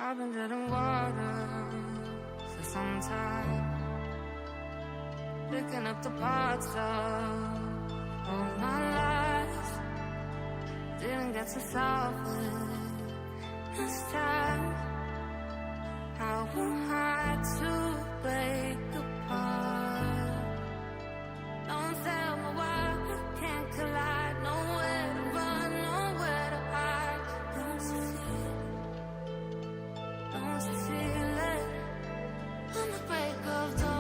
I've been drinking water for some time, picking up the parts of all my life. Didn't get to solve it this time. How am I to break apart? Don't tell me why we can't collide. Nowhere to run, nowhere to hide. Don't you feel it? Don't you feel it? On the break of dawn,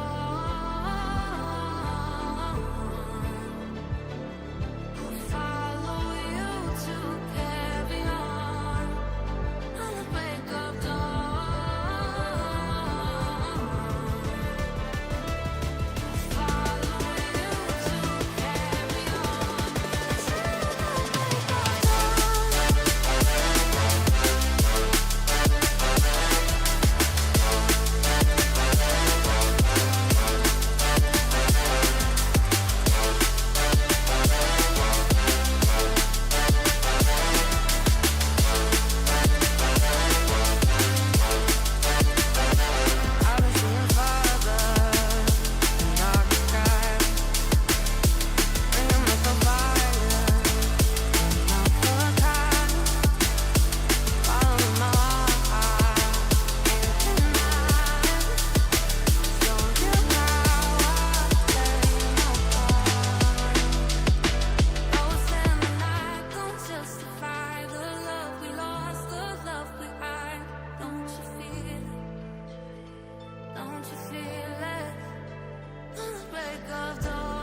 I'll follow you to carry on. On the break of dawn, I'll follow you to carry on. I've been seeing farther in dark skies, bringing me so violent, not for time. Following my heart, can't deny. Show you how I play my part. Ghosts in the night don't justify the love we lost, the love we hide. Don't you feel it? Don't you feel it? On the break of dawn,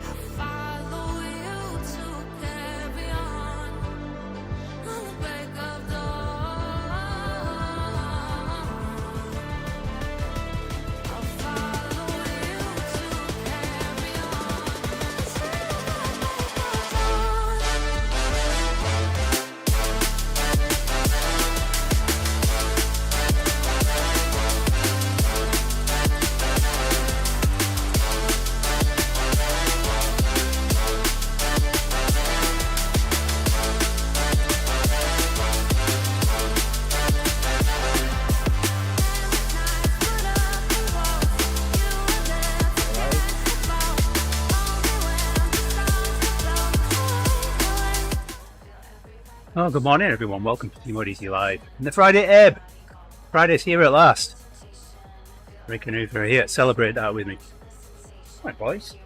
I follow you to carry on. On the break of dawn, I'll follow you to carry on. Oh, good morning, everyone. Welcome to TeamODZ Live. And the Friday Ebb. Friday's here at last. Rick and Hoover are here to celebrate that with me. Hi, boys.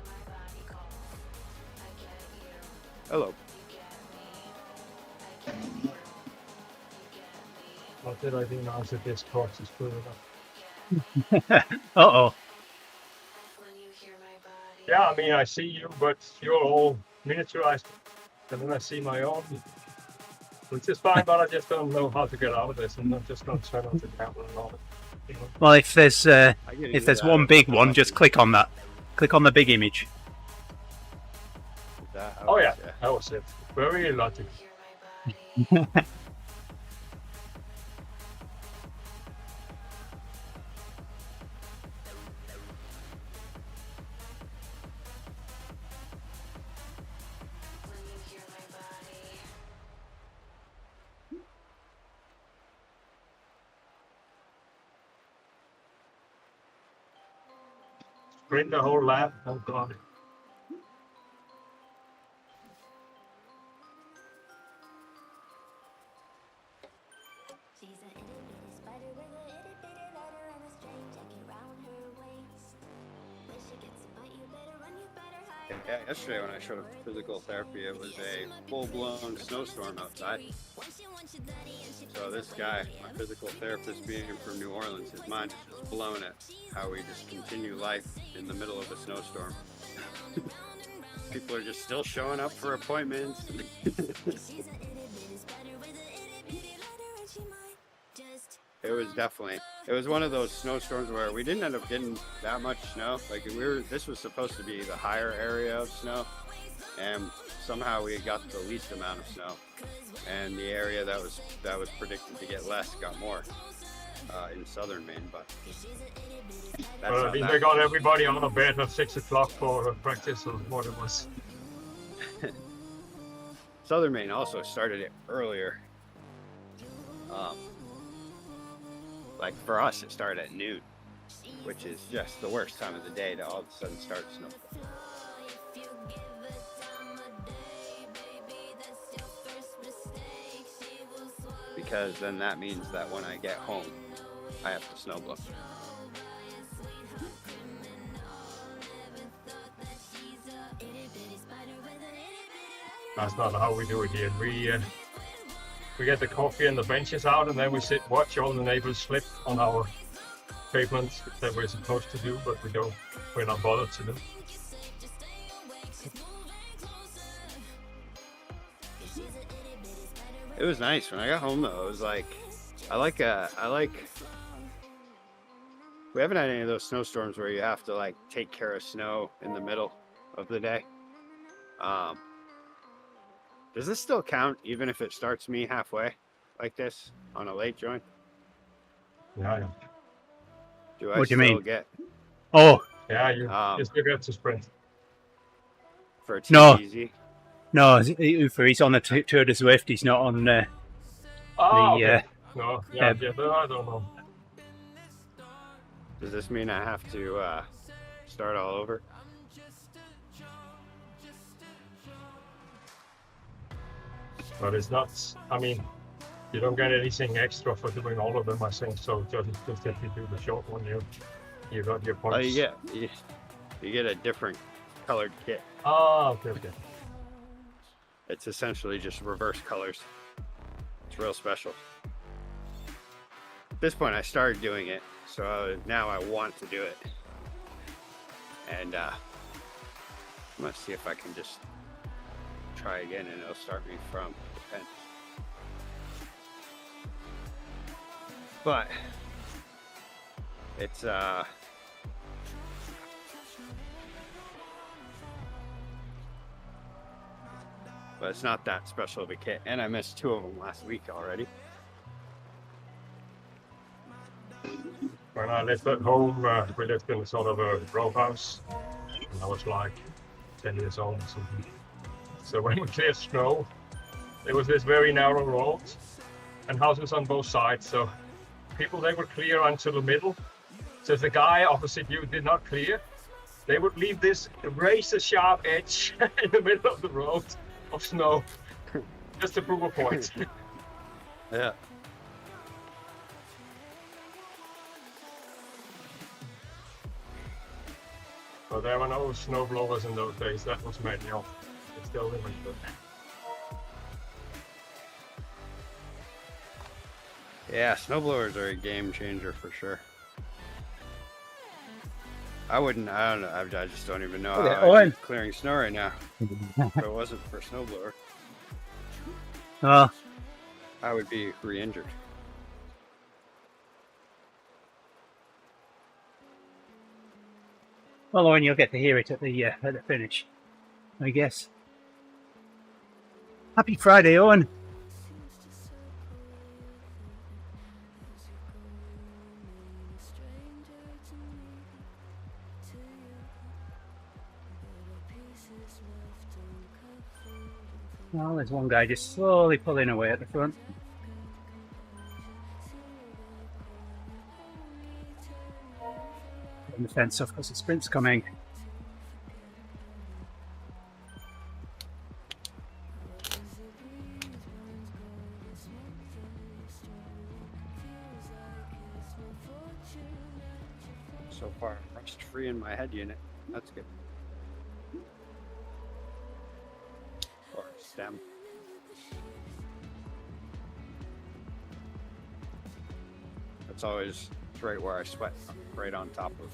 Hello. What did I do now that this course is good enough? Uh-oh. Yeah, I mean, I see you, but you're all miniaturized. And then I see my own, which is fine, but I just don't know how to get out of this. I'm not just going to turn on the camera and all. You know? Well, if there's I get into that. one big one, just click on that. Click on the big image. Oh, yeah, that was it. Very logical. Sprint the whole lap. Oh, God. She's an itty bitty spider with a itty bitty letter and a string jacket round her waist. When she gets a bite, you better run, you better hide. Yeah, yesterday when I showed up for physical therapy, it was a full-blown snowstorm outside. So this guy, my physical therapist, being from New Orleans, his mind is just blown at how we just continue life in the middle of a snowstorm. People are just still showing up for appointments. It was one of those snowstorms where we didn't end up getting that much snow. Like this was supposed to be the higher area of snow, and somehow we got the least amount of snow. And the area that was predicted to get less got more in southern Maine, but that's I think they got everybody on a bed at 6 o'clock for practice or what it was. Southern Maine also started it earlier. Like for us, it started at noon, which is just the worst time of the day to all of a sudden start snowfall. Because then that means that when I get home, I have to snowblow. That's not how we do it here. We get the coffee and the benches out, and then we sit, watch all the neighbors slip on our pavements that we're supposed to do, but we're not bothered to do. It was nice when I got home though. It was like, I like. We haven't had any of those snowstorms where you have to like take care of snow in the middle of the day. Does this still count even if it starts me halfway like this on a late join? Yeah. Do I What do you still mean? get Yeah, you still get to sprint. for No. TeamODZ? No, Ufer, he's on the Tour de Zwift. He's not on Oh, the. okay. No, yeah, but I don't know. Does this mean I have to start all over? But it's not, I mean, you don't get anything extra for doing all of them, I think. So just if you do the short one, you got your points. Oh, you get a different colored kit. Oh, okay. It's essentially just reverse colors. It's real special. At this point, I started doing it, so now I want to do it. And I'm gonna see if I can just try again, and it'll start me from the pen. But it's but it's not that special of a kit, and I missed 2 of them last week already. When I lived at home, we lived in sort of a row house, and I was like 10 years old or something. So when we cleared snow, there was this very narrow road and houses on both sides. So people, they would clear until the middle. So if the guy opposite you did not clear, they would leave this razor sharp edge in the middle of the road of snow, just to prove a point. Yeah. But there were no snow blowers in those days. That was manual. It's still limited. Yeah, snowblowers are a game changer for sure. I don't know. I just don't even know how I'd be clearing snow right now. If it wasn't for snowblower, I would be re-injured. Well, Owen, you'll get to hear it at the finish, I guess. Happy Friday, Owen. Well, there's one guy just slowly pulling away at the front. Putting the fence off because the sprint's coming. So far, I'm rust free in my head unit. That's good. Or stem. It's always right where I sweat, right on top of.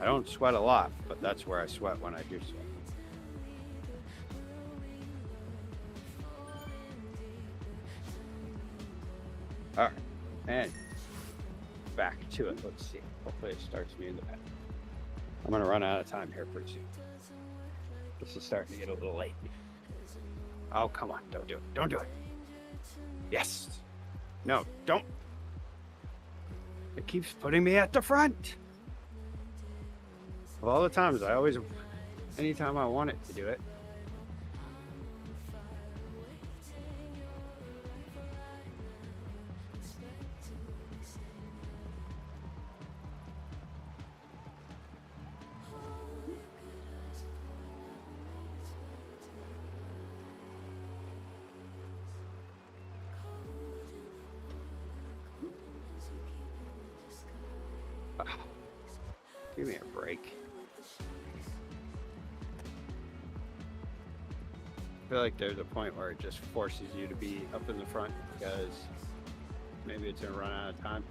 I don't sweat a lot, but that's where I sweat when I do sweat. All right, and back to it. Let's see. Hopefully it starts me in the pen. I'm gonna run out of time here pretty soon. This is starting to get a little late. Oh, come on. Don't do it. Don't do it. Yes. No, don't. It keeps putting me at the front. Of all the times, anytime I want it to do it. Give me a break. I feel like there's a point where it just forces you to be up in the front because maybe it's gonna run out of time.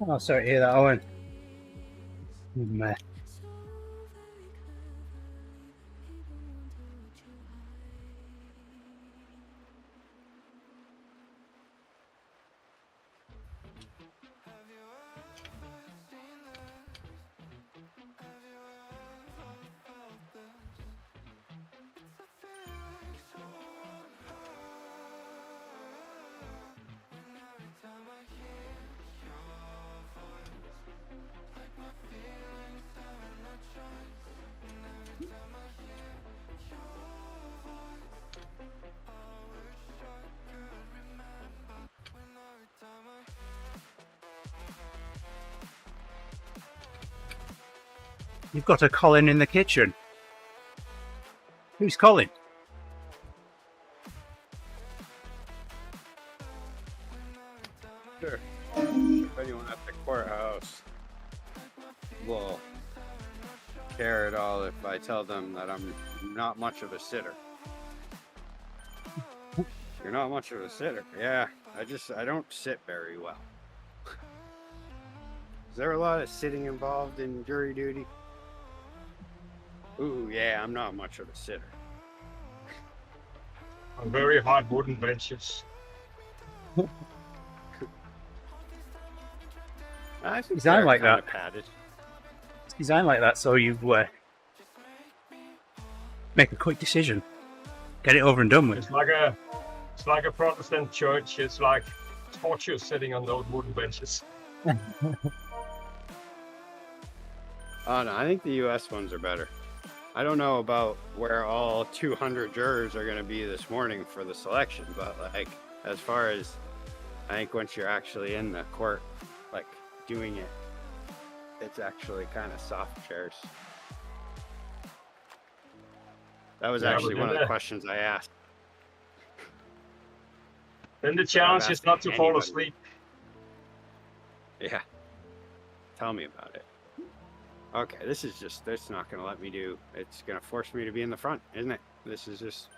Oh, sorry to hear that, Owen. Meh. You've got a Colin in the kitchen. Who's Colin? Sure. If anyone at the courthouse will care at all if I tell them that I'm not much of a sitter. You're not much of a sitter. Yeah, I don't sit very well. Is there a lot of sitting involved in jury duty? Ooh, yeah, I'm not much of a sitter. On very hard wooden benches. I think Design they're like kinda that. padded. It's designed like that so you make a quick decision. Get it over and done with. It's like a Protestant church. It's like torture sitting on those wooden benches. Oh no, I think the U.S. ones are better. I don't know about where all 200 jurors are going to be this morning for the selection, but like as far as I think once you're actually in the court, like doing it, it's actually kind of soft chairs. That was Yeah, actually but one of the then questions I asked. Then the challenge is not to fall Anybody. asleep. Yeah. Tell me about it. Okay, this is not going to let me do, it's going to force me to be in the front, isn't it? This is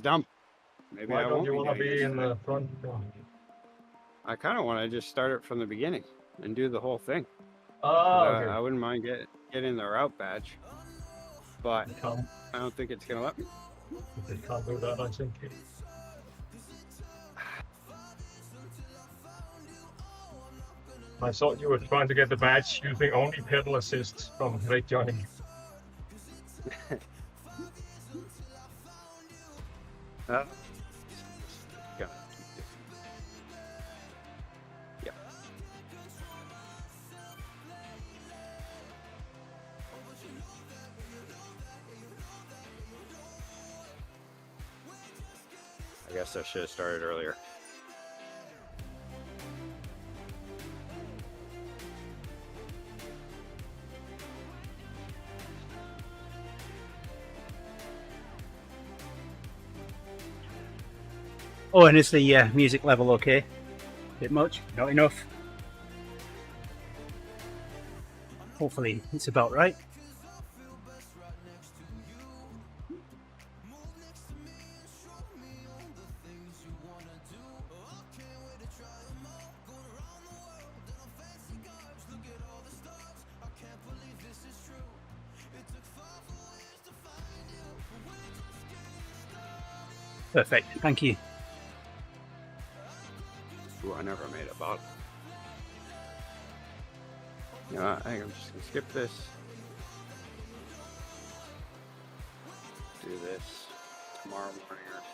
dumb. Maybe Why I don't won't you want to doing be this. in the front? I kind of want to just start it from the beginning and do the whole thing. Oh, okay. I wouldn't mind getting the route badge, but You can't, I don't think it's going to let me. you can't do that, I think. I thought you were trying to get the badge using only pedal assist from late joining. Go. Yep. I guess I should have started earlier. Oh, and is the music level okay? Bit much? Not enough? Hopefully it's about right. Perfect. Thank you. Ooh, I never made a bottle. You know, I think I'm just gonna skip this. Do this tomorrow morning or something.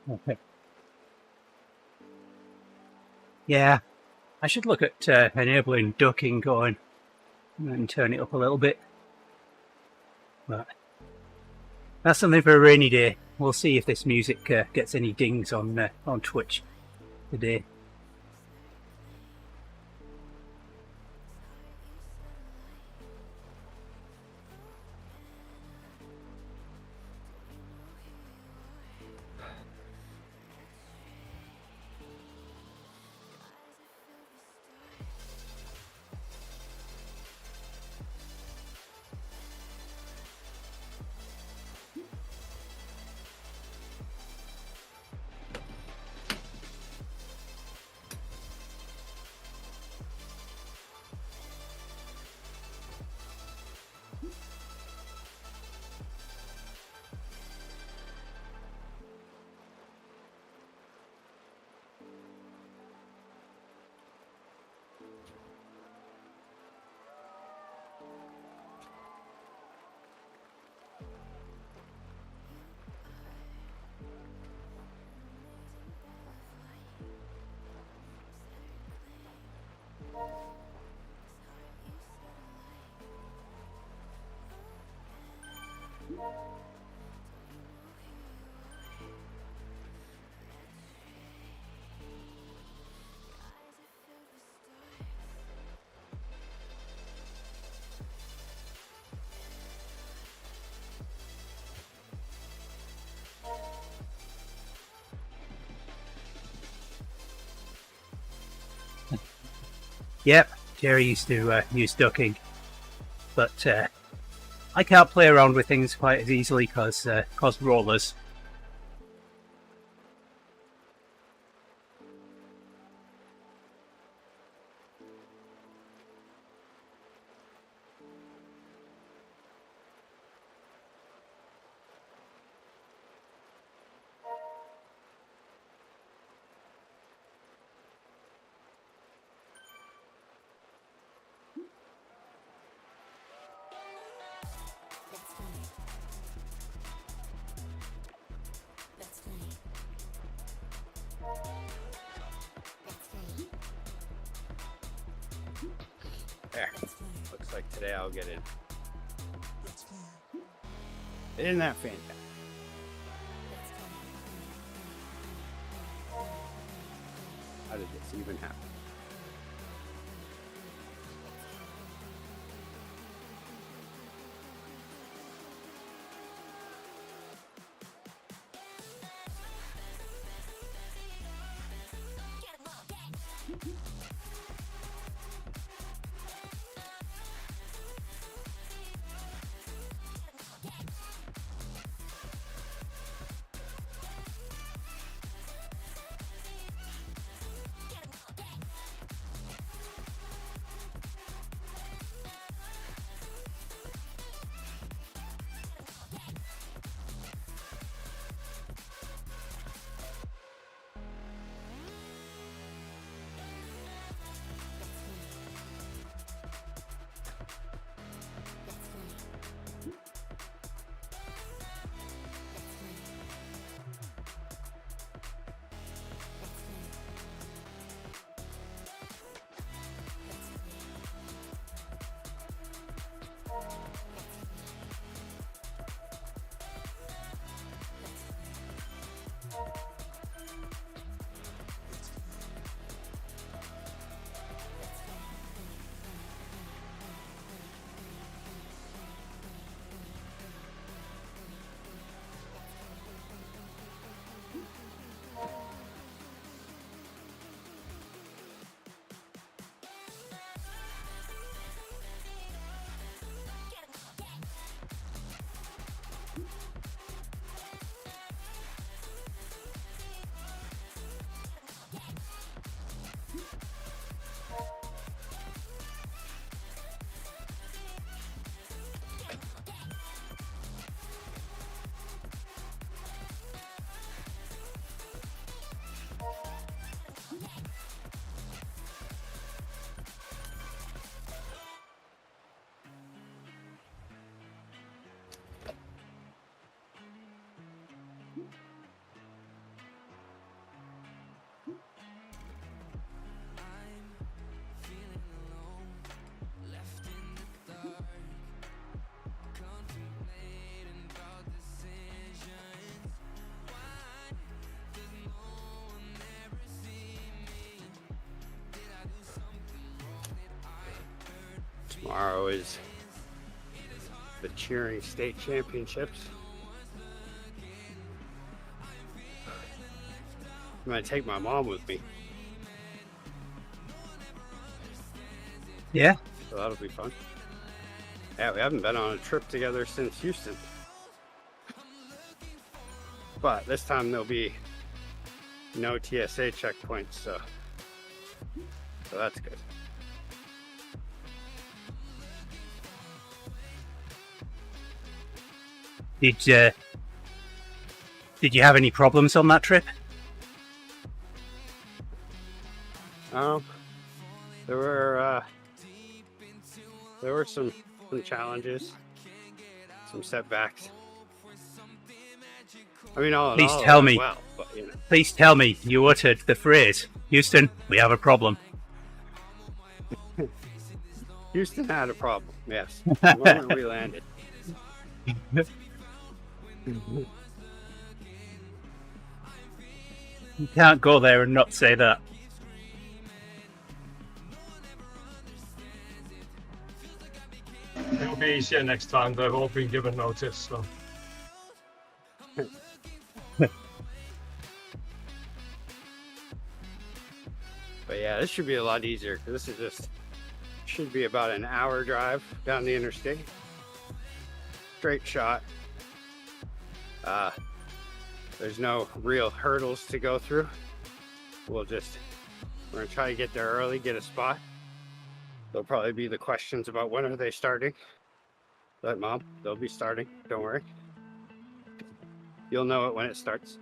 Okay. Yeah, I should look at enabling ducking going and turn it up a little bit. But that's something for a rainy day. We'll see if this music gets any dings on Twitch today. Yep, Jerry used to use ducking, but I can't play around with things quite as easily because rollers. There. Looks like today I'll get it. Isn't that fantastic? How did this even happen? Tomorrow is the cheering state championships. I'm gonna take my mom with me, Yeah. so that'll be fun. Yeah, we haven't been on a trip together since Houston. But this time there'll be no TSA checkpoints, so that's good. Did you have any problems on that trip? There were some challenges, some setbacks. I mean, all in Please all, tell it went me. well, but, you know. Please tell me you uttered the phrase, Houston, we have a problem. Houston had a problem, yes. The moment we landed. You can't go there and not say that. It'll be easier next time. They've all been given notice, so. But yeah, this should be a lot easier because this is should be about an hour drive down the interstate. Straight shot. There's no real hurdles to go through. We're gonna try to get there early, get a spot. There'll probably be the questions about when are they starting. But Mom, they'll be starting, don't worry. You'll know it when it starts.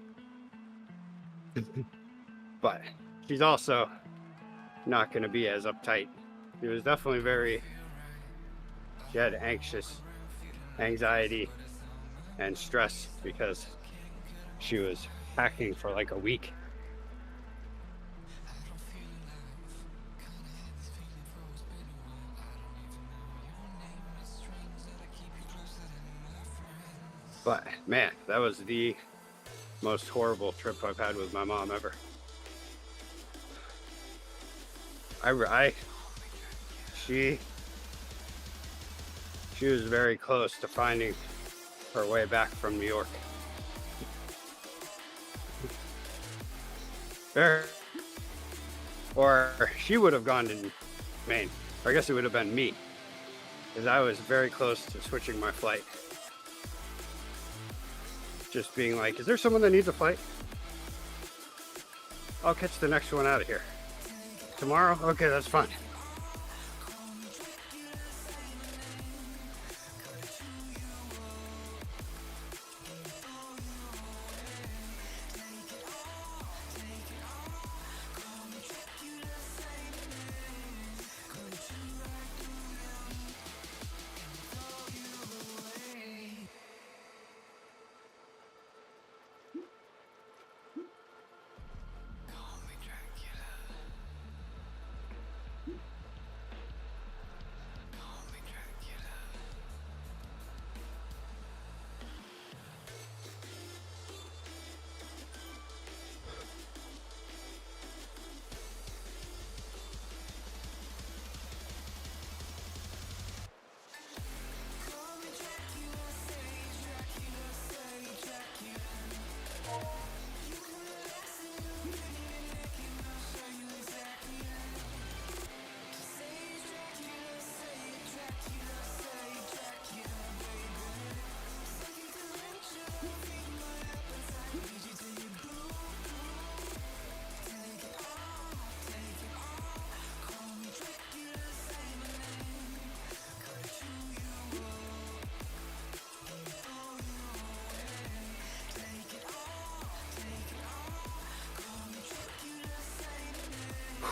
But she's also not gonna be as uptight. She was definitely she had anxiety and stress because she was packing for like a week. But man, that was the most horrible trip I've had with my mom ever. She was very close to finding her way back from New York. Or she would have gone to Maine. Or I guess it would have been me, because I was very close to switching my flight. Just being like, is there someone that needs a flight? I'll catch the next one out of here. Tomorrow? Okay, that's fine.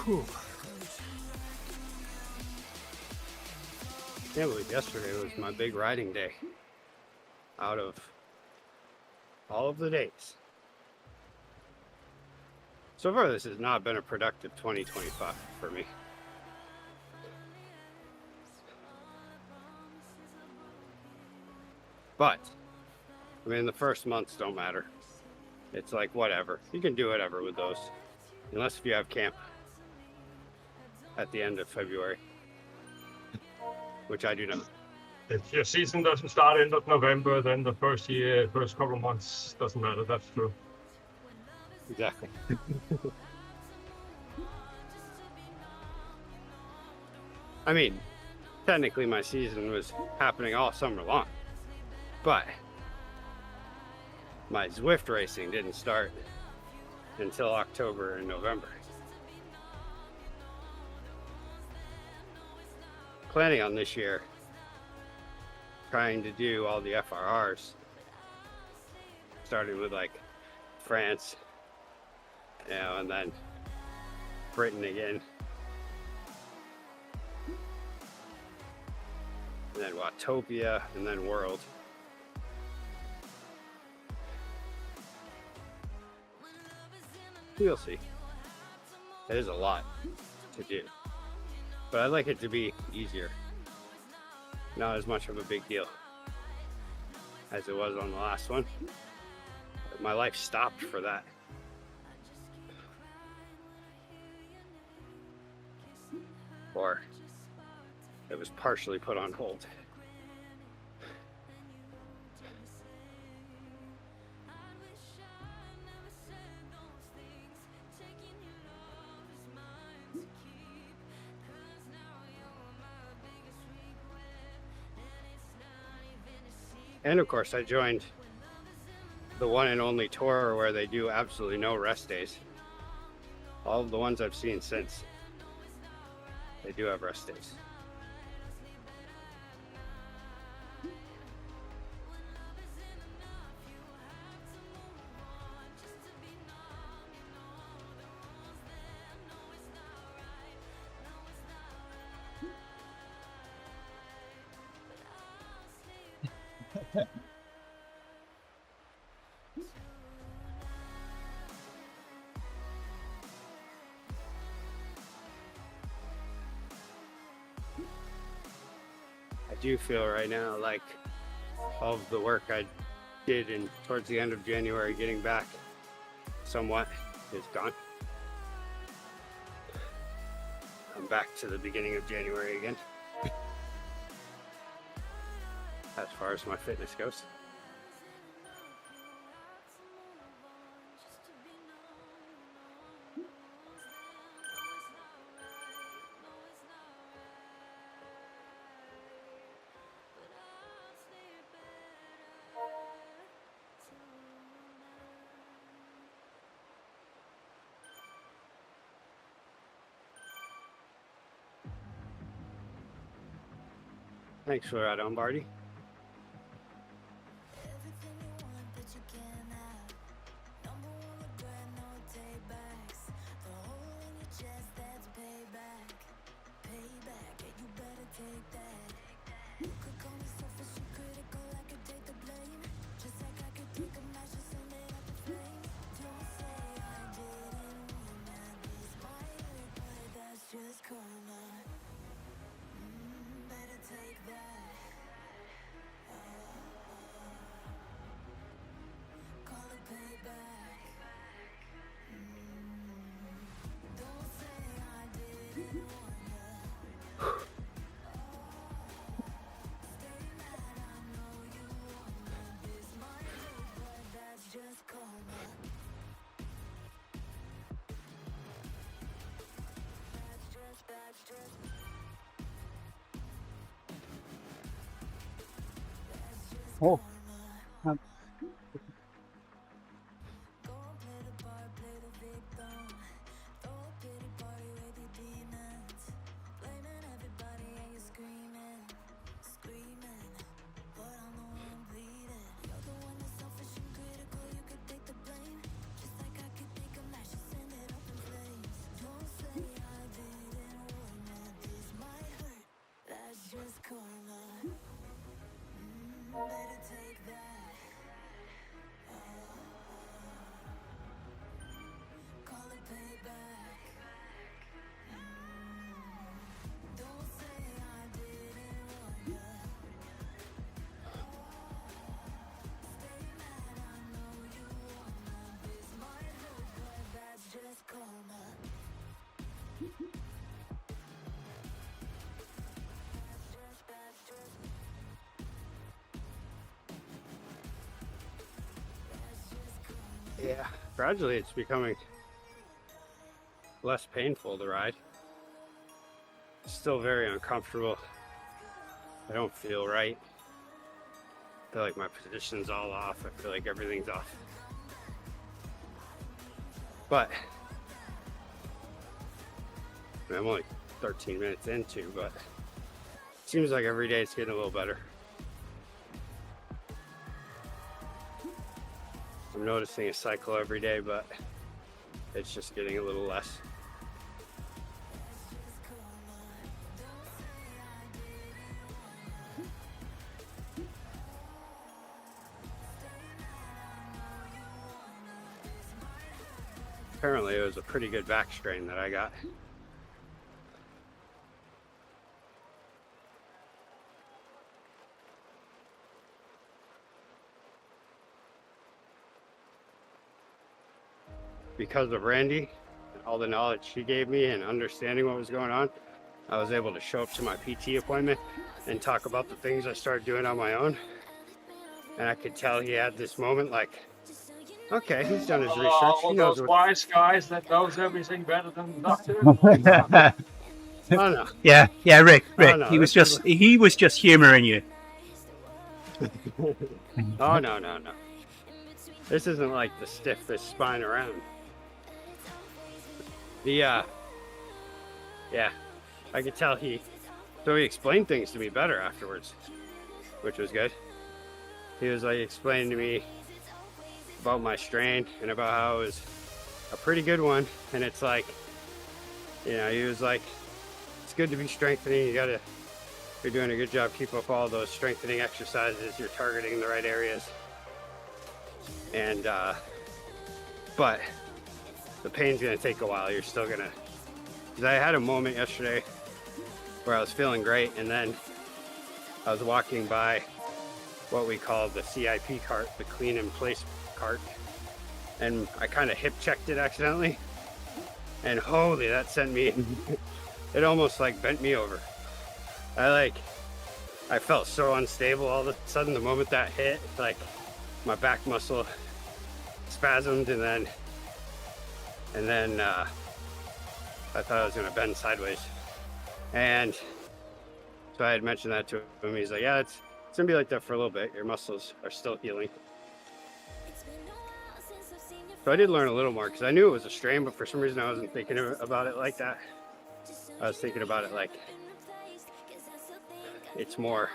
Whew. Can't believe yesterday was my big riding day. Out of all of the days. So far, this has not been a productive 2025 for me. But, I mean, the first months don't matter. It's like, whatever. You can do whatever with those. Unless if you have camp at the end of February. which I do not. If your season doesn't start end of November, then the first couple of months doesn't matter. That's true. Exactly. I mean, technically my season was happening all summer long, but my Zwift racing didn't start until October and November. Planning on this year trying to do all the FRRs, starting with like France, you know, and then Britain again, and then Watopia, and then World. We'll see. It is a lot to do, but I'd like it to be easier. Not as much of a big deal as it was on the last one. But my life stopped for that. Or it was partially put on hold. And of course, I joined the one and only tour where they do absolutely no rest days. All of the ones I've seen since, they do have rest days. I do feel right now like all of the work I did towards the end of January getting back somewhat is gone. I'm back to the beginning of January again, as far as my fitness goes. Thanks for that, Barty. Everything you want, but you can't have. Number one regret, no takebacks. The hole in your chest, that's payback. Payback, yeah, you better take that. You could call me selfish and critical, I could take the blame. Just like I could take a match and send it up in flames. Don't say I didn't win that. This might hurt, but that's just karma. Better take that. Call it payback. Don't say I didn't want ya. Stay mad, I know you wanna. This might hurt, but that's just karma. That's just Oh, karma. Go and play the part, play the victim. Throw a pity party with your demons. Blaming everybody and you're screaming, screaming. But I'm the one bleeding. You're the one that's selfish and critical, you could take the blame. Just like I could take a match and send it up in flames. Don't say I didn't warn ya. This might hurt, that's just karma. Better take that. Call it payback. Don't say I didn't warn ya. Stay mad, I know you wanna. This might hurt, but that's just karma. That's just Yeah, gradually it's becoming less painful to ride. It's still very uncomfortable. I don't feel right. I feel like my position's all off. I feel like everything's off. But I'm only 13 minutes into, but it seems like every day it's getting a little better. I'm noticing a cycle every day, but it's just getting a little less. Apparently it was a pretty good back strain that I got. Because of Randy and all the knowledge she gave me and understanding what was going on, I was able to show up to my PT appointment and talk about the things I started doing on my own. And I could tell he had this moment like, okay, he's done his research. All He knows those what. wise guys that knows everything better than the doctor. Oh no. Yeah, Rick. Oh, no, he was this is- just humoring you. Oh no. This isn't like the stiffest spine around. Yeah, I could tell he explained things to me better afterwards, which was good. He was like explaining to me about my strain and about how it was a pretty good one. And it's like, you know, he was like, it's good to be strengthening. You're doing a good job. Keep up all those strengthening exercises. You're targeting the right areas. And, but the pain's gonna take a while. You're still gonna, because I had a moment yesterday where I was feeling great, and then I was walking by what we call the CIP cart, the clean in place cart, and I kind of hip checked it accidentally, and holy, that sent me, it almost like bent me over. I felt so unstable all of a sudden the moment that hit, like my back muscle spasmed, and then I thought I was gonna bend sideways. And so I had mentioned that to him. He's like, yeah, it's gonna be like that for a little bit. Your muscles are still healing. So I did learn a little more because I knew it was a strain, but for some reason I wasn't thinking about it like that. I was thinking about it like it's more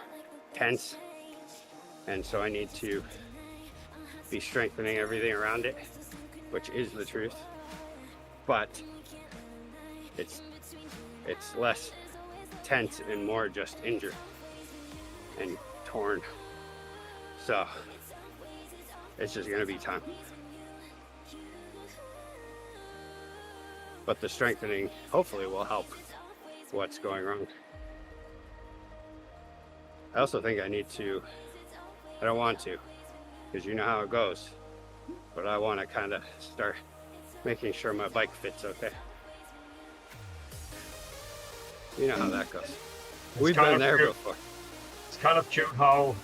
tense, and so I need to be strengthening everything around it, which is the truth. But it's less tense and more just injured and torn. So it's just gonna be time. But the strengthening hopefully will help what's going wrong. I also think I don't want to, because you know how it goes, but I want to kind of start making sure my bike fits okay. You know how that goes. We've been there before. It's kind of cute how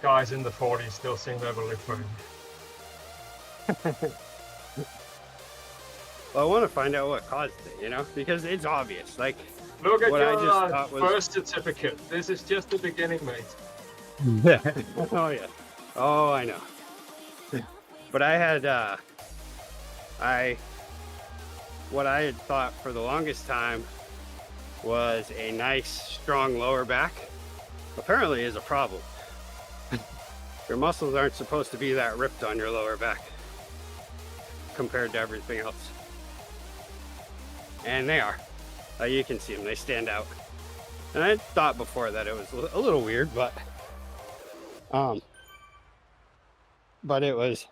guys in the 40s still think they will live forever. Well, I want to find out what caused it, you know, because it's obvious. Like, Look at what I just your thought was- first certificate. This is just the beginning, mate. oh yeah. Oh, I know. But I had, what I had thought for the longest time was a nice, strong lower back. Apparently is a problem. Your muscles aren't supposed to be that ripped on your lower back compared to everything else. And they are. You can see them, they stand out. And I thought before that it was a little weird, but it was,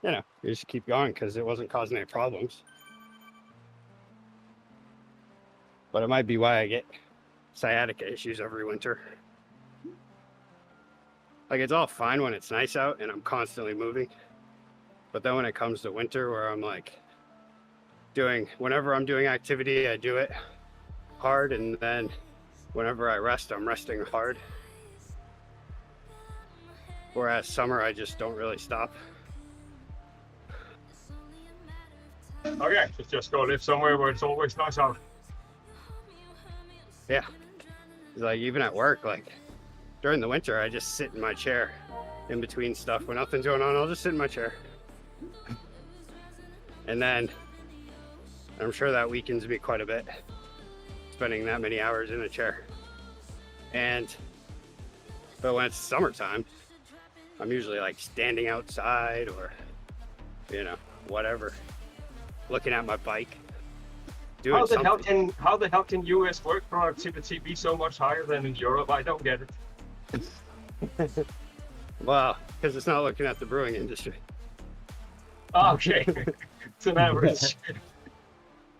you know, you just keep going because it wasn't causing any problems. But it might be why I get sciatica issues every winter. Like, it's all fine when it's nice out and I'm constantly moving. But then when it comes to winter, where I'm like whenever I'm doing activity, I do it hard. And then whenever I rest, I'm resting hard. Whereas summer, I just don't really stop. Okay, just go live somewhere where it's always nice out. Yeah. Like even at work, like during the winter, I just sit in my chair in between stuff. When nothing's going on, I'll just sit in my chair. And then I'm sure that weakens me quite a bit, spending that many hours in a chair. But when it's summertime, I'm usually like standing outside or, you know, whatever, looking at my bike, doing How the something. hell can US work productivity be so much higher than in Europe? I don't get it. Well, because it's not looking at the brewing industry. Okay, it's an average.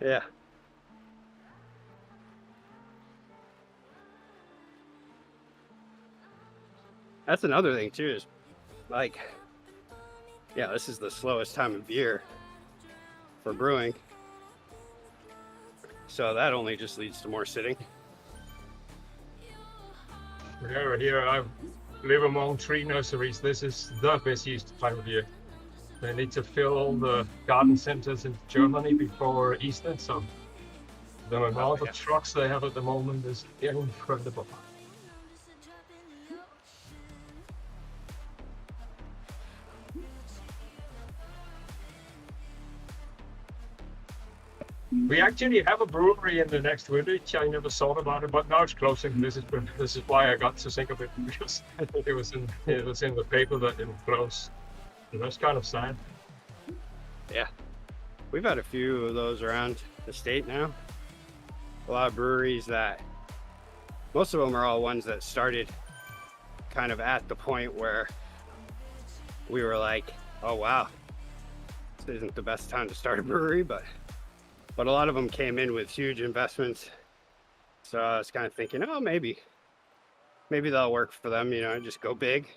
Yeah. That's another thing too, is like, yeah, this is the slowest time of year for brewing. So that only just leads to more sitting. Here I live among tree nurseries. This is the busiest time of year. They need to fill all the garden centers in Germany before Easter, so the amount of trucks they have at the moment is incredible. We actually have a brewery in the next village. I never thought about it, but now it's closing. This is why I got to think of it, because it was in the paper that it would close. And that's kind of sad. Yeah. We've had a few of those around the state now. A lot of breweries that, most of them are all ones that started kind of at the point where we were like, oh wow, this isn't the best time to start a brewery, but a lot of them came in with huge investments. So I was kind of thinking, oh, maybe that'll work for them, you know, just go big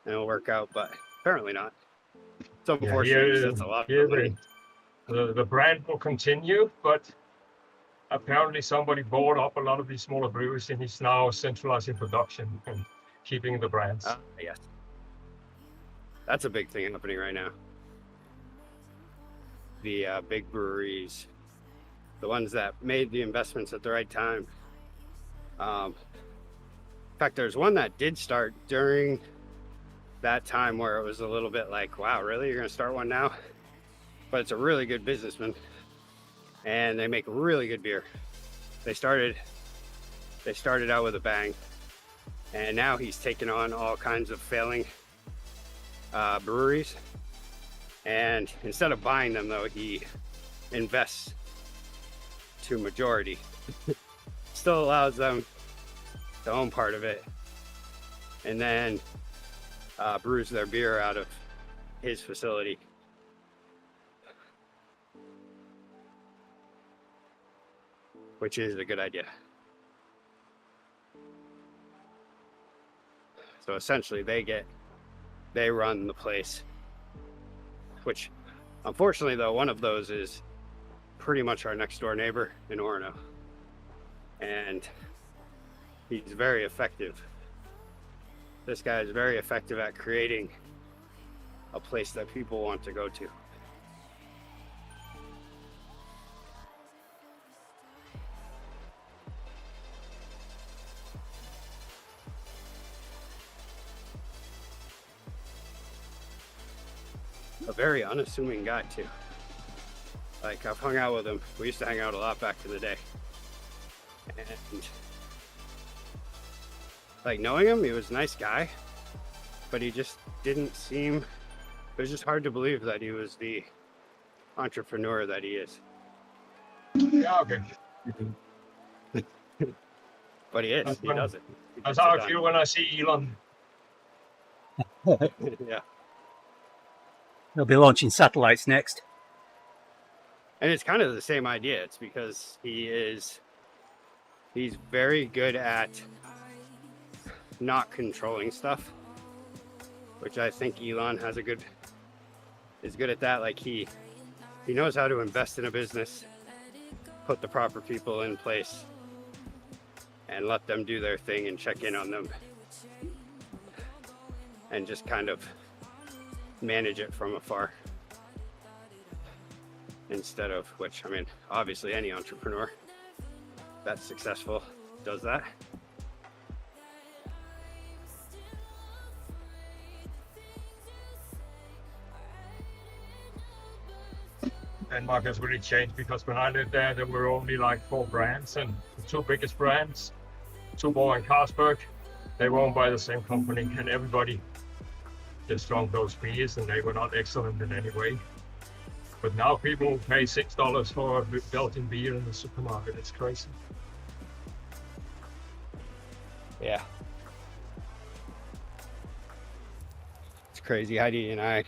and it'll work out, but apparently not. It's unfortunate because that's a lot of money. The brand will continue, but apparently somebody bought up a lot of these smaller breweries and he's now centralizing production and keeping the brands. Yes. That's a big thing happening right now. The big breweries, the ones that made the investments at the right time. In fact, there's one that did start during that time where it was a little bit like, wow, really? You're going to start one now? But it's a really good businessman and they make really good beer. They started out with a bang, and now he's taken on all kinds of failing breweries. And instead of buying them, though, he invests to majority. Still allows them to own part of it, and then brews their beer out of his facility. Which is a good idea. So essentially they run the place. Which, unfortunately though, one of those is pretty much our next door neighbor in Orono. And he's very effective. This guy is very effective at creating a place that people want to go to. A very unassuming guy too. Like, I've hung out with him. We used to hang out a lot back in the day. And like, knowing him, he was a nice guy, but he just didn't seem, it was just hard to believe that he was the entrepreneur that he is. Yeah, okay. But he is, he does it. That's how I feel when I see Elon. Yeah. They'll be launching satellites next. And it's kind of the same idea. It's because he's very good at not controlling stuff, which I think Elon is good at that. Like, he knows how to invest in a business, put the proper people in place, and let them do their thing and check in on them, and just kind of manage it from afar. instead of, which, I mean, obviously any entrepreneur that's successful does that. Denmark has really changed because when I lived there were only like 4 brands, and the 2 biggest brands, Tuborg and Carlsberg, they were owned by the same company, and everybody just drank those beers, and they were not excellent in any way. But now people pay $6 for a Belgian beer in the supermarket. It's crazy. Yeah. It's crazy. Heidi and I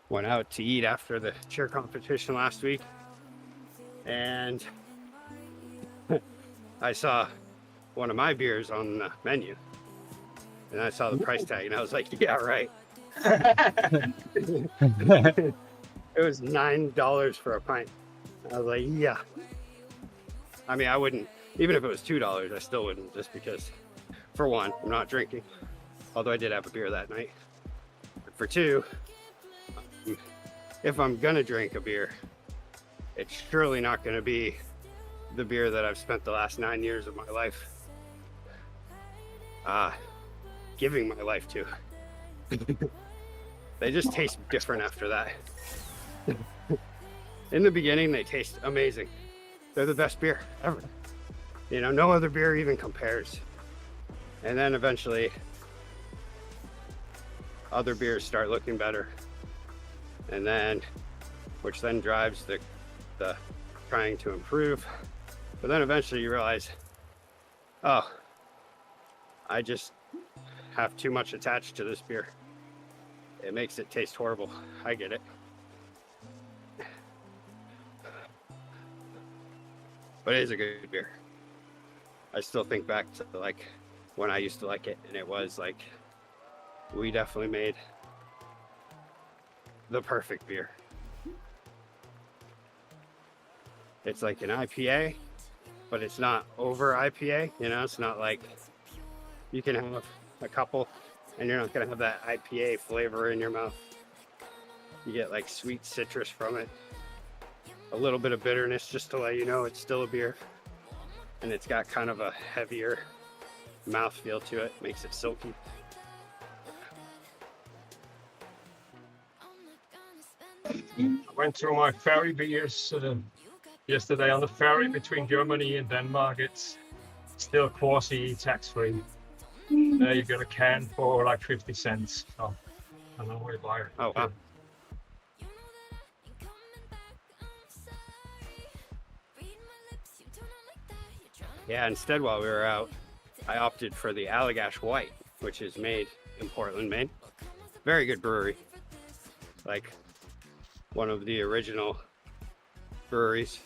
went out to eat after the cheer competition last week, and I saw one of my beers on the menu, and I saw the price tag, and I was like, yeah, right. It was $9 for a pint. I was like, yeah. I mean, I wouldn't, even if it was $2, I still wouldn't, just because, for one, I'm not drinking, although I did have a beer that night. But for two, if I'm gonna drink a beer, it's surely not gonna be the beer that I've spent the last 9 years of my life giving my life to. They just taste different after that. In the beginning, they taste amazing. They're the best beer ever. You know, no other beer even compares. And then eventually, other beers start looking better. And then, which then drives the trying to improve. But then eventually you realize, oh, I just have too much attached to this beer. It makes it taste horrible. I get it. But it is a good beer. I still think back to like when I used to like it, and it was like, we definitely made the perfect beer. It's like an IPA, but it's not over IPA, you know, it's not like you can have a couple and you're not gonna have that IPA flavor in your mouth. You get like sweet citrus from it, a little bit of bitterness just to let you know it's still a beer, and it's got kind of a heavier mouthfeel to it, makes it silky. I went through my ferry beers yesterday on the ferry between Germany and Denmark. It's still quasi tax-free. You get a can for like 50 cents. So I don't know where you buy it. Oh, wow. Yeah, instead while we were out, I opted for the Allagash White, which is made in Portland, Maine. Very good brewery. Like one of the original breweries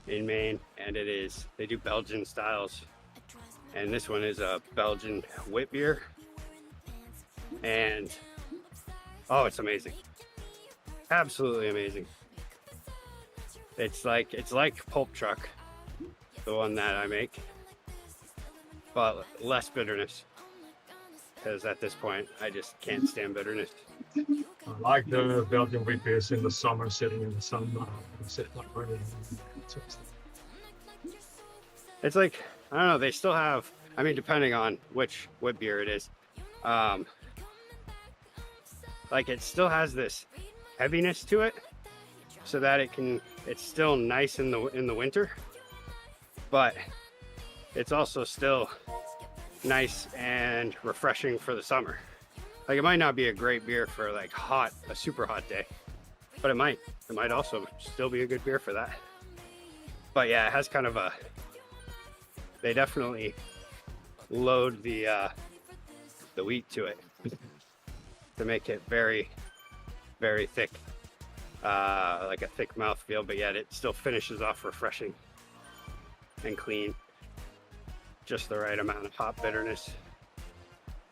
in Maine, and they do Belgian styles. And this one is a Belgian wit beer. And oh, it's amazing. Absolutely amazing. It's like Pulp Truck, the one that I make, but less bitterness. Because at this point, I just can't stand bitterness. I like the Belgian wheat beers in the summer, sitting in the sun. It's like, I don't know, they still have, I mean, depending on which wit beer it is, like it still has this heaviness to it, so that it's still nice in the winter, but it's also still nice and refreshing for the summer. Like it might not be a great beer for like a super hot day, but it might also still be a good beer for that. But yeah, it has kind of they definitely load the wheat to it to make it very, very thick, like a thick mouthfeel, but yet it still finishes off refreshing and clean. Just the right amount of hop bitterness.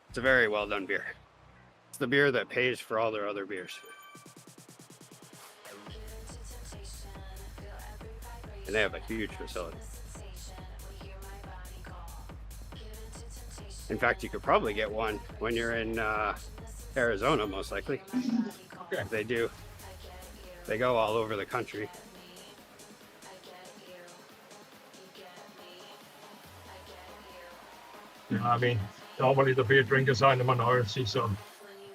It's a very well done beer. It's the beer that pays for all their other beers. And they have a huge facility. In fact, you could probably get one when you're in Arizona, most likely. Okay. They do. They go all over the country. Yeah, I mean, normally the beer drinkers are in the minority, so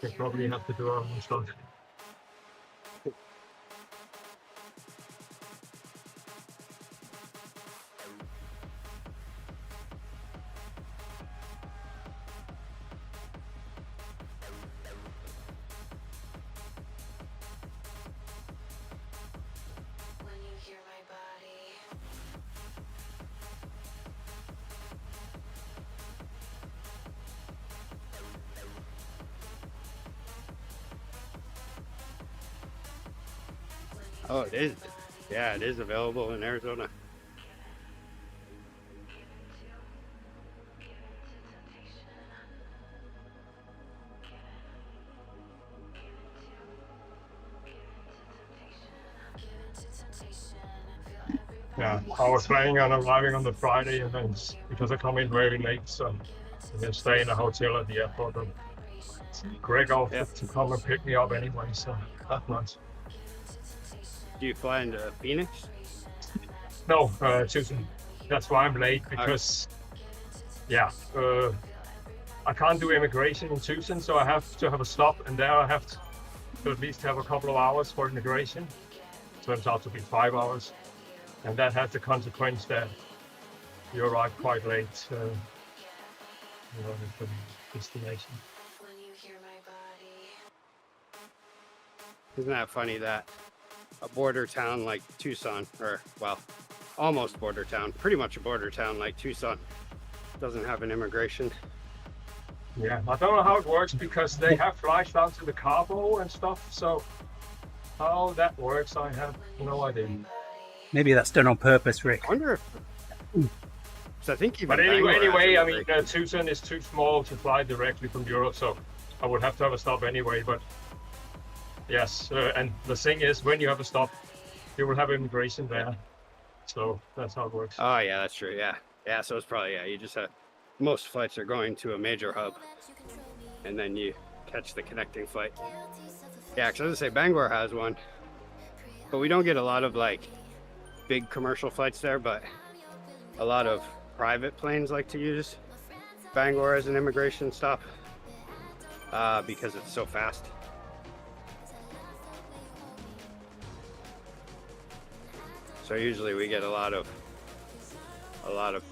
they probably have to do our own stuff. When you hear my body. Oh, it is. Yeah, it is available in Arizona. Yeah, I was planning on arriving on the Friday and then because I come in very late, so I'm gonna stay in a hotel at the airport. And Greg offered Yeah. to come and pick me up anyway, so that's nice. Do you fly into Phoenix? No, Tucson. That's why I'm late because, yeah, I can't do immigration in Tucson, so I have to have a stop, and there I have to at least have a couple of hours for immigration. Turns out to be 5 hours, and that has the consequence that you arrive quite late, you know, at the destination. When you hear my body. Isn't that funny that a border town like Tucson, or well, almost border town, pretty much a border town like Tucson, doesn't have an immigration? Yeah, I don't know how it works because they have flights down to the Cabo and stuff. So how that works, I have no idea. Maybe that's done on purpose, Rick. I wonder if. So I think even. But Bangalore has anyway, I mean, immigration. Tucson is too small to fly directly from Europe, so I would have to have a stop anyway. But yes, and the thing is, when you have a stop, you will have immigration there. So that's how it works. Oh yeah, that's true. Yeah, yeah. So it's probably You just have most flights are going to a major hub, and then you catch the connecting flight. Yeah, because I was gonna say Bangalore has one, but we don't get a lot of like big commercial flights there. But a lot of private planes like to use Bangalore as an immigration stop because it's so fast. So usually we get a lot of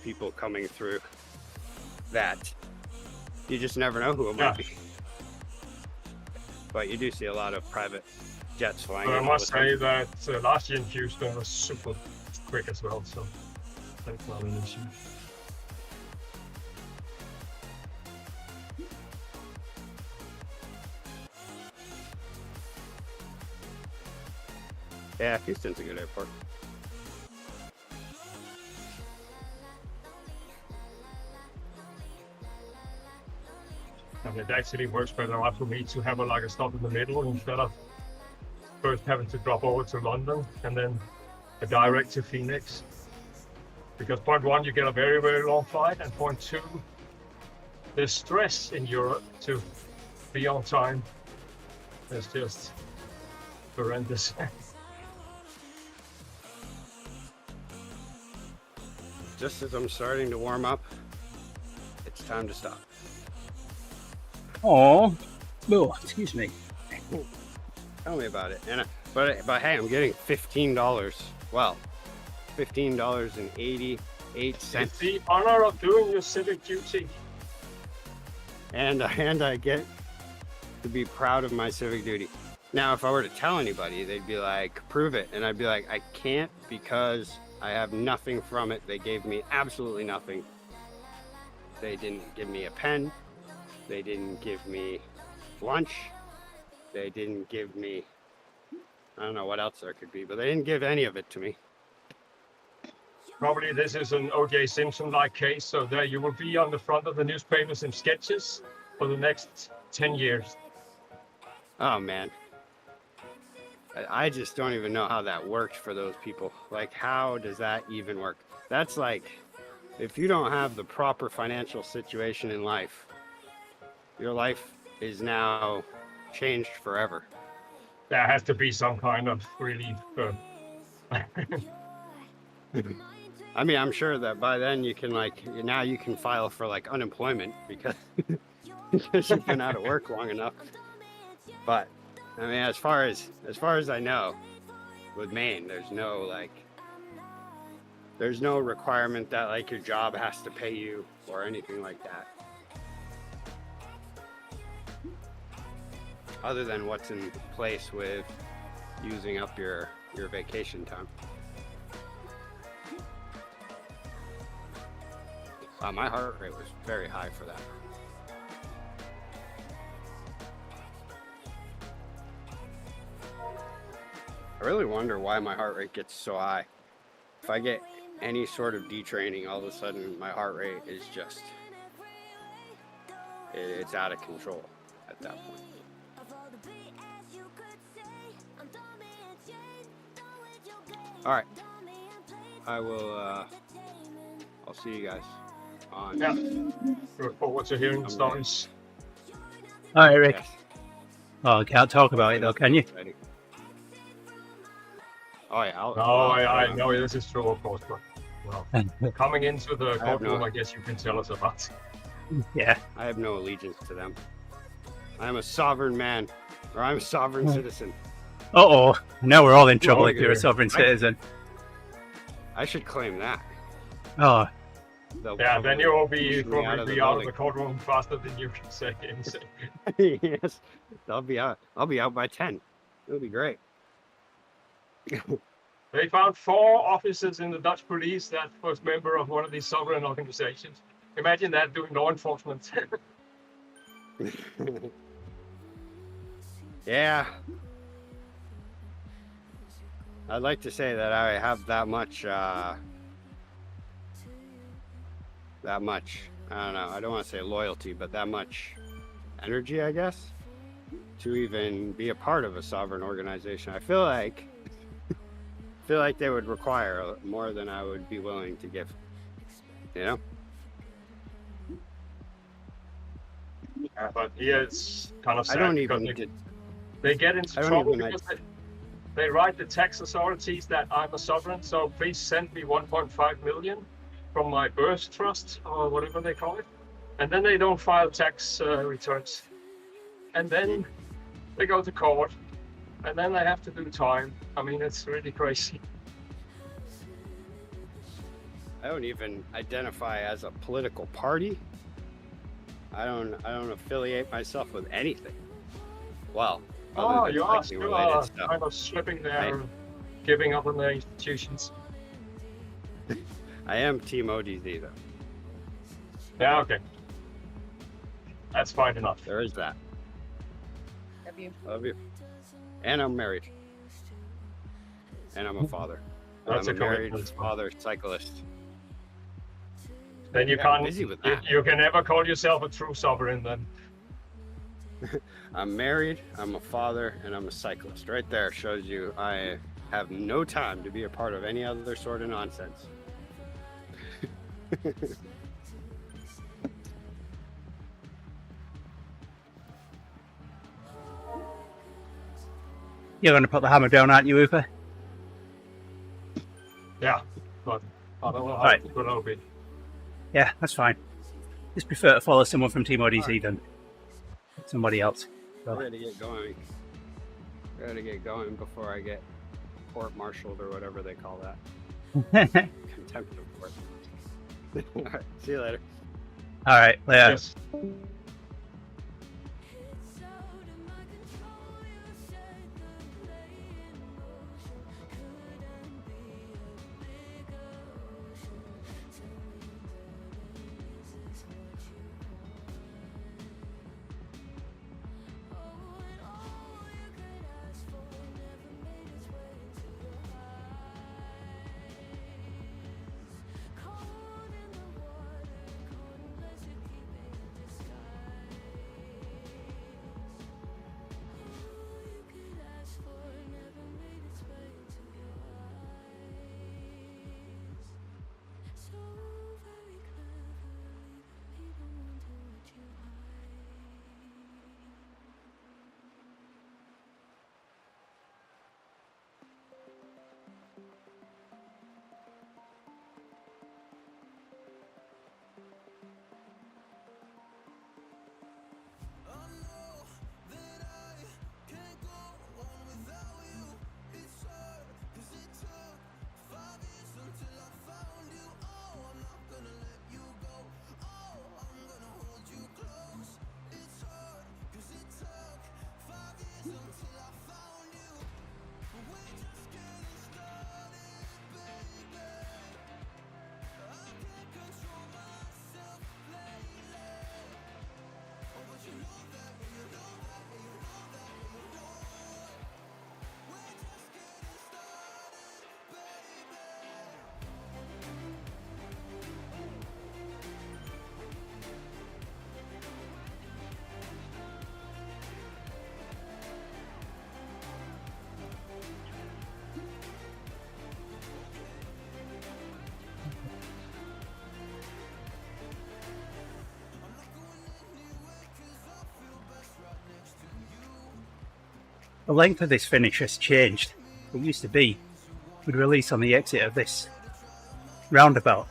people coming through that. You just never know who it might be. But you do see a lot of private jets flying. But I in must all the say time. that last year in Houston was super quick as well, so that's not an issue. Yeah, Houston's a good airport. And it actually works better out for me to have a stop in the middle instead of first having to drop over to London and then a direct to Phoenix. Because point one, you get a very, very long flight, and point two, the stress in Europe to be on time is just horrendous. Just as I'm starting to warm up, it's time to stop. Oh, excuse me. Tell me about it. But hey, I'm getting $15. Well, $15.88. It's the honor of doing your civic duty. And I get to be proud of my civic duty. Now, if I were to tell anybody, they'd be like, prove it. And I'd be like, I can't because I have nothing from it. They gave me absolutely nothing. They didn't give me a pen. They didn't give me lunch. They didn't give me, I don't know what else there could be, but they didn't give any of it to me. Probably this is an O.J. Simpson-like case, so there you will be on the front of the newspapers in sketches for the next 10 years. Oh man. I just don't even know how that worked for those people. Like, how does that even work? That's like, if you don't have the proper financial situation in life, your life is now changed forever. there has to be some kind of relief. I mean, I'm sure that by then you can now you can file for like unemployment because because you've been out of work long enough. But I mean, as far as I know, with Maine, there's no requirement that like your job has to pay you or anything like that. Other than what's in place with using up your vacation time. My heart rate was very high for that. I really wonder why my heart rate gets so high. If I get any sort of detraining, all of a sudden my heart rate is just, it's out of control at that point. All right, I will, I'll see you guys on. Yeah. Look forward to hearing the stories. All right, Rick. Yes. Oh, I can't talk about it though, can you? Oh yeah. I know this is true, of course, but well, coming into the courtroom, I guess you can tell us about. Yeah. I have no allegiance to them. I am a sovereign man, or I'm a sovereign citizen. Uh-oh. Now we're all in trouble Oh, if you're a yeah. sovereign citizen. I should claim that. Oh, They'll Yeah, then you will be push me out of probably the out of the building. courtroom faster than you can say anything. Yes, I'll be out. I'll be out by 10. It'll be great. They found 4 officers in the Dutch police that was member of one of these sovereign organizations. Imagine that doing law enforcement. Yeah. I'd like to say that I have that much, I don't know, I don't want to say loyalty, but that much energy, I guess, to even be a part of a sovereign organization. I feel like they would require more than I would be willing to give, you know? Yeah, but here it's kind of sad. I don't because even they get into I don't trouble even, because they write the tax authorities that I'm a sovereign, so please send me 1.5 million from my birth trust or whatever they call it, and then they don't file tax returns, and then they go to court, and then they have to do time. I mean, it's really crazy. I don't even identify as a political party. I don't affiliate myself with anything. Well, Oh, other than you are cycling still related stuff. kind of slipping there, giving up on the institutions. I am TeamODZ though. Yeah, okay. That's fine enough. There is that. Have you? Love you. And I'm married. And I'm a father. And That's I'm a a married commitment. father cyclist. Then you Yeah, can't. busy with You, that. you can never call yourself a true sovereign then. I'm married, I'm a father, and I'm a cyclist. Right there shows you I have no time to be a part of any other sort of nonsense. you're going to put the hammer down, aren't you, Uber? Yeah, but I don't know how Right. good it'll be. Yeah, that's fine. Just prefer to follow someone from TeamODZ than somebody else. I gotta get going. Gotta get going before I get court-martialed or whatever they call that. Contempt of court. All right, see you later. All right, later. Yes. The length of this finish has changed. It used to be we'd release on the exit of this roundabout,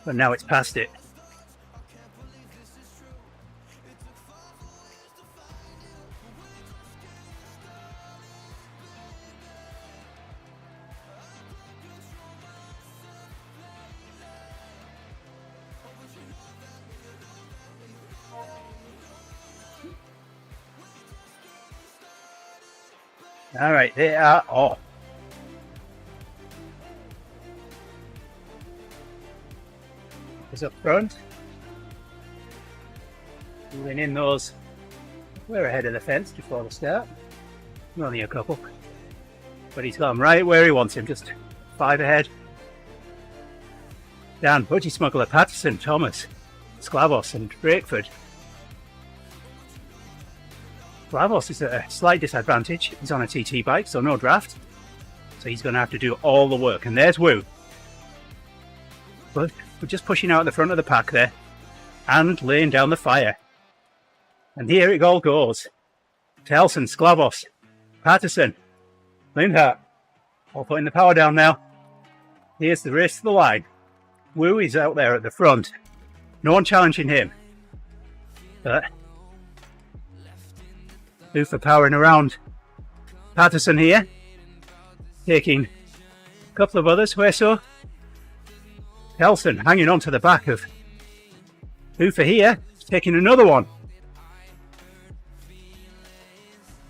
but now it's past it. All right, they are off. Is up front. Moving in those. We're ahead of the fence before the start. Only a couple. But he's got him right where he wants him, just 5 ahead. Dan, Budgie Smuggler, Patterson, Thomas, Sklavos and Drakeford. Sklavos is at a slight disadvantage. He's on a TT bike, so no draft. So he's going to have to do all the work. And there's Woo. But we're just pushing out at the front of the pack there and laying down the fire. And here it all goes. Telson, Sklavos, Patterson, Lindhart, all putting the power down now. Here's the race to the line. Woo is out there at the front. No one challenging him. But Ufa powering around. Patterson here, taking a couple of others. Where so? Telson hanging on to the back of Ufa here, taking another one.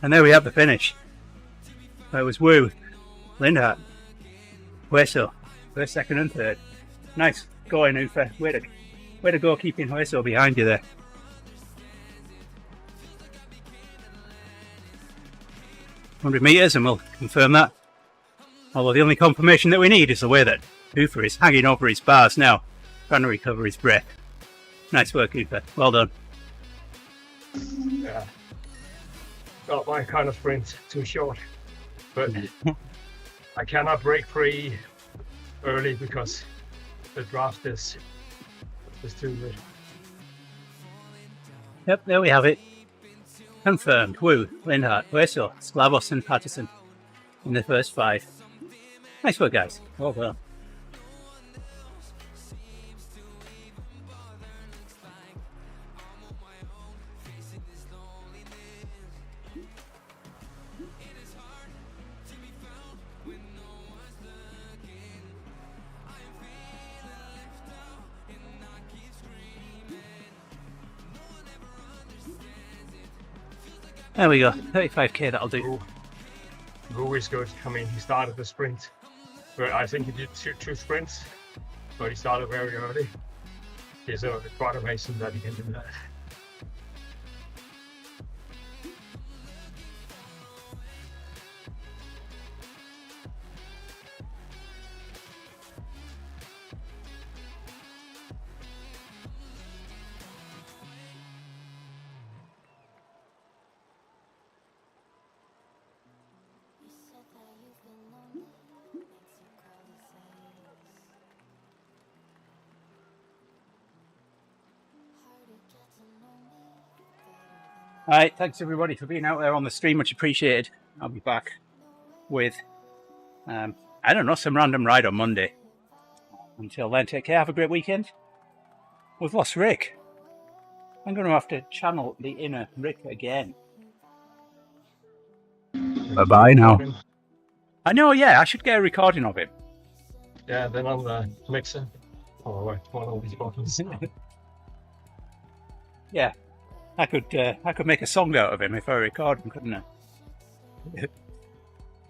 And there we have the finish. That was Woo, Lindhart, Hueso, first, second and third. Nice going, Ufa. Way to go keeping Hueso behind you there. $100 meters and we'll confirm that. Although the only confirmation that we need is the way that Ufa is hanging over his bars now, trying to recover his breath. Nice work, Ufa. Well done. Yeah. Not my kind of sprint, too short. But I cannot break free early because the draft is too good. Yep, there we have it. Confirmed. Woo, Lindhart, Hueso, Sklavos and Patterson in the first 5. Nice work, guys. Well done. There we go, 35k, that'll do. Who is good. I mean, he started the sprint, but I think he did two sprints, but he started very early. It's quite amazing that he can do that. Alright, thanks everybody for being out there on the stream, much appreciated. I'll be back with, I don't know, some random ride on Monday. Until then, take care, have a great weekend. We've lost Rick. I'm going to have to channel the inner Rick again. Bye-bye now. I know, yeah, I should get a recording of it. Yeah, then on the mixer. Oh, wait, one of these buttons. Yeah. I could make a song out of him if I record him, couldn't I?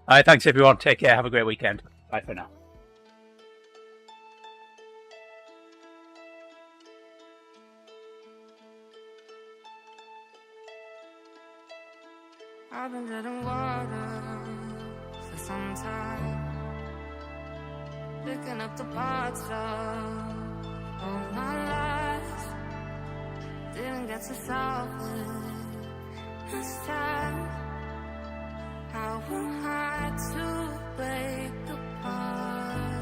Alright, thanks everyone. Take care. Have a great weekend. Bye for now. I've been dead in water for some time, picking up the parts of all my life. Didn't get to solve it this time. How am I to break apart?